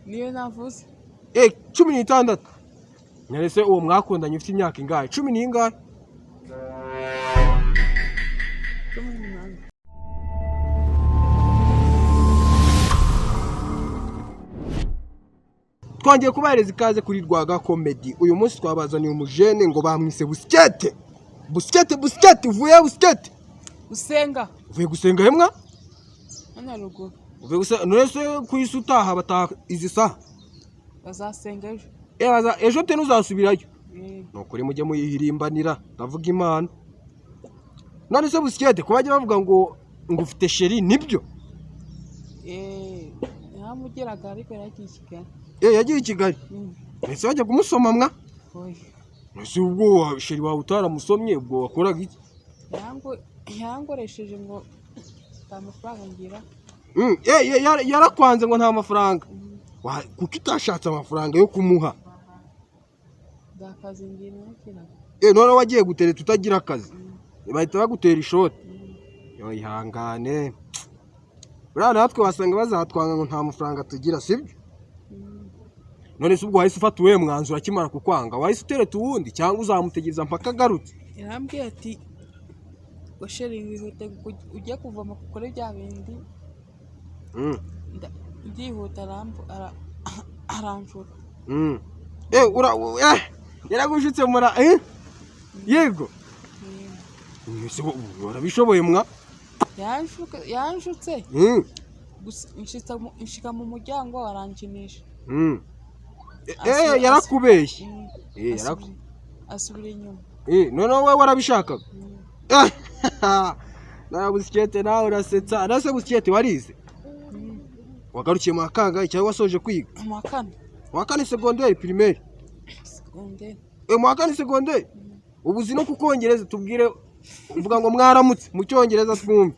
niyo navuze 16 nyarese uwo mwakundanye ufite imyaka ingahe 10 n'ingahe 18 twongeye kubahereza ikaze kuri Rwaga Comedy. Uyu munsi twabazaniye umujene ngo bamwise Busikete. Busikete uvuye Busikete uvuye gusenga hemwa hano ruguru uvuye gusenga nese kuyisutaha bataha izi saha bazasenga ejo ejo te nuzasubirayo nokuri mujye muyihirimbanira ndavuga Imana. None se Busikete kubaje bavuga ngo ufite sheri nibyo yamugeraga ariko yagiye Kigali yagiye i Kigali ese bajya kumusoma mwa ese ubwo sheri wawe utaramusomye ubwo wakoraga iki yangoresheje ngo amafaranga ngira yarakwanze ngo nta mafaranga kuko itashatse amafaranga yo kumuha ndakazi ngira nakira none wagiye gutereta utagira akazi bahita bagutera ishoti yo ihangane buriya natwe wasanga bazatwanga ngo nta mafaranga tugira sibyo. None se ubwo wahise ufata uwe mwanzuro akimara kukwanga wahise utereta uwundi cyangwa uzamutegereza mpaka agarutse? Yarambwiye ati ngo sheri wihute ujye kuvoma kukore bya bindi ndihuta aranjura yaragushitse mura yego ese warabishoboye mwa yanshutse nshika mu muryango arankinisha yarakubeshye asubira inyuma none wowe warabishakaga na Busikete nawe urasetsa nase Busikete warize wagarukiye mu kangahe cyangwa wasoje kwiga mu kane secondaire primaire mu kane secondaire ubuzi no kukongereza tubwire uvuga ngo mwaramutse mu cyongereza twumve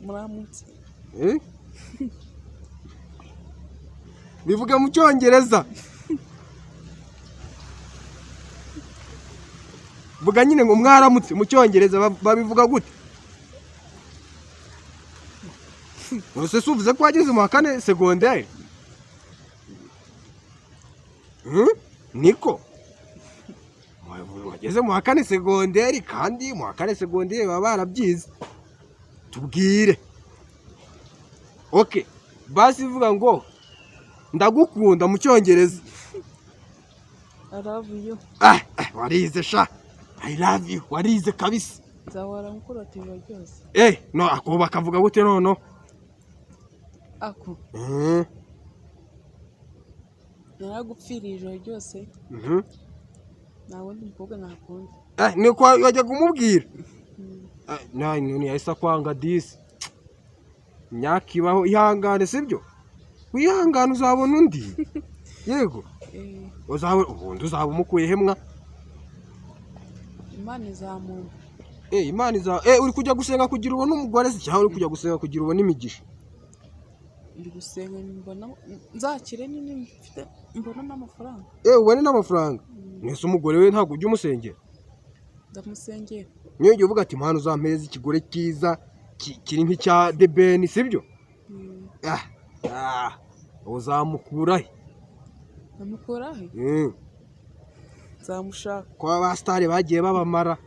muramutse bivuga mu cyongereza vuga nyine ngo mwaramutse mu cyongereza babivuga gute Ose suvuze ko wageze mu kane secondaire niko wageze mu kane secondaire kandi mu kane secondaire baba barabyize tubwire okay basi vuga ngo ndagukunda mu cyongereza I love you warize sha I love you warize kabisa nzahora mukuratira byose no ako bakavuga gute nono ako naragupfiriye ijoro ryose nawe ndi mukobwa nakunda niko wajya kumubwira none yahise kwanga disi nyakibaho ihangane sibyo wihangane uzabona undi yego ubundi uzaba umukuye hemwa Imana izamuna Imana uri kujya gusenga kugira ubone umugore se cyangwa uri kujya gusenga kugira ubone imigisha? Ndi gusenga mbona nzakire nini mfite mbona n'amafaranga ubone n'amafaranga nese umugore we ntabwo ujya umusengera? Ndamusengera niyo gihe uvuga ati mpano uzampeza ikigore cyiza kiri nk'icya The Ben sibyo? Uzamukurahe? Namukurahe? Zamushaka kwa abastare bagiye babamara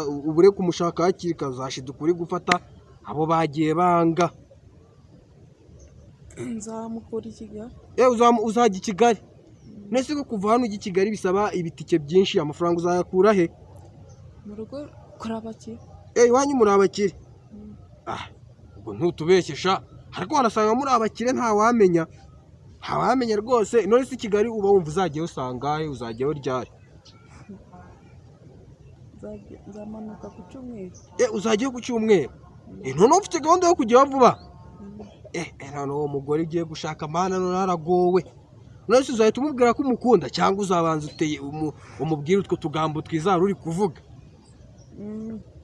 ubure kumushaka hakiri kazashida kuri gufata abo bagiye banga. Nzamukura i Kigali uzajya i Kigali nese ko kuva hano ujya i Kigali bisaba ibitike byinshi amafaranga uzayakura he? Mu rugo kurabakire iwanyu muri abakire ubwo ntutubeshyesha ariko wanasanga muri abakire ntawamenya rwose. None se Kigali uba wumva uzagiye usangahe uzajyayo ryari? Nzamanuka ku cyumweru uzagiye ku cyumweru none ufite gahunda yo kujya vuba none uwo mugore ugiye gushaka mana none aragowe. None se uzahita umubwira ko umukunda cyangwa uzabanza uteye umubwira utwo tugambo twizara uri kuvuga?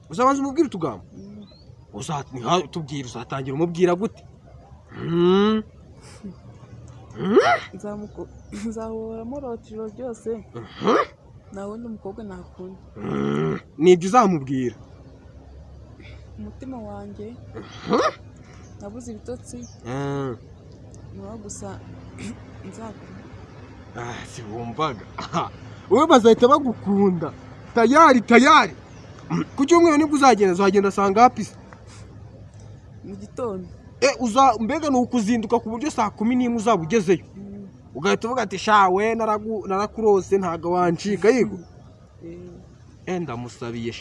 Uzabanza umubwira utugambo tubwira uzatangira umubwira gute? nzahora murotiro byose nawe ndi umukobwa nakunda. Nibyo uzamubwira umutima wanjye nabuze ibitotsi niho gusa nzakora sibumvaga wowe bazahita bagukunda tayari ku cyumweru nibwo uzagenda asanga hapise mu gitondo mbega ni ukuzinduka ku buryo saa 11 uzaba ugezeyo ugahita uvuga ati shawe narakurose ntago wancika yigo ndamusabiye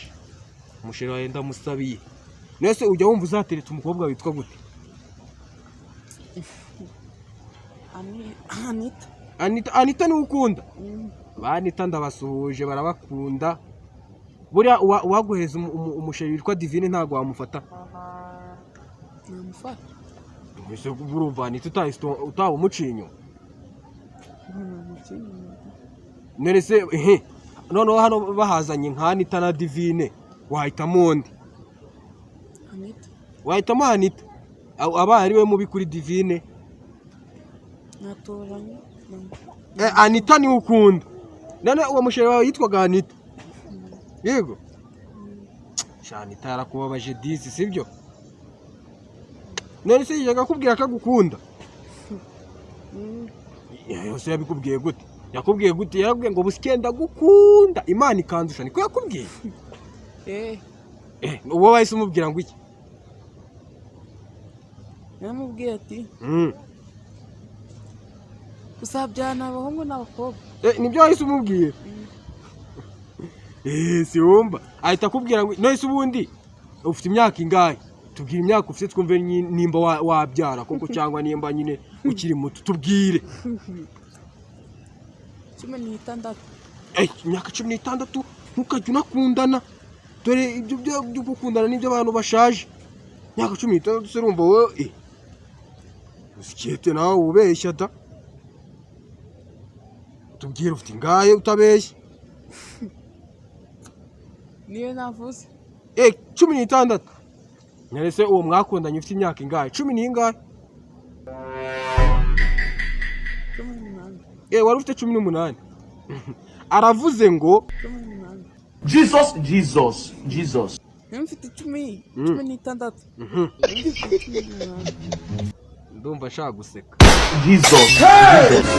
umusheri wawe ndamusabiye nese ujya wumva uzatereta umukobwa witwa gute Anita ni ukunda Anita ndabasuhuje barabakunda buriya uwaguheza umusheri witwa Divine ntago wamufata namufata ese burumva Anita utawumucinyo nerese noneho hano bahazanye nka Anita na Divine wahitamo undi wahitamo Anita aba ari we mubi kuri Divine natoranye Anita ni ukunda none uwo musheri wawe yitwaga Anita yego Anita yarakubabaje disi sibyo none se yijaga kubwira ko gukunda yose yabikubwiye gute yakubwiye ngo busikenda gukunda Imana ikandusha niko yakubwiye uwo wahise umubwira ngo iki namubwiye ati uzabyana abahungu n'abakobwa nibyo wahise umubwiye si wumva ahita akubwira ngo none se ubundi ufite imyaka ingahe tubwire imyaka ufite twumve nimba wabyara koko cyangwa nimba nyine ukiri muto tubwire 16 imyaka 16 ntukajya unakundana dore ibyo byo gukundana n'ibyo abantu bashaje imyaka 16 se urumva wowe usikete nawe ubeshya da tubwire ufite ingahe utabeshya niyo navuze 16 nyarese uwo mwakundanye ufite imyaka ingahe 10 n'ingahe wari ufite 18 aravuze ngo Jesus mfite 16 ndumva ashaka guseka Jesus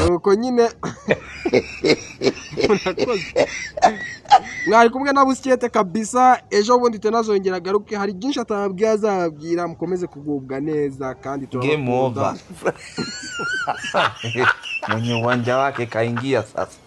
nuko nyine mwari kumwe na Busikete kabisa ejo bundi tunazongera garuke hari byinshi atababwiye azababwira mukomeze kugubwa neza kandi game over mwenye uwanja wake kaingia sasa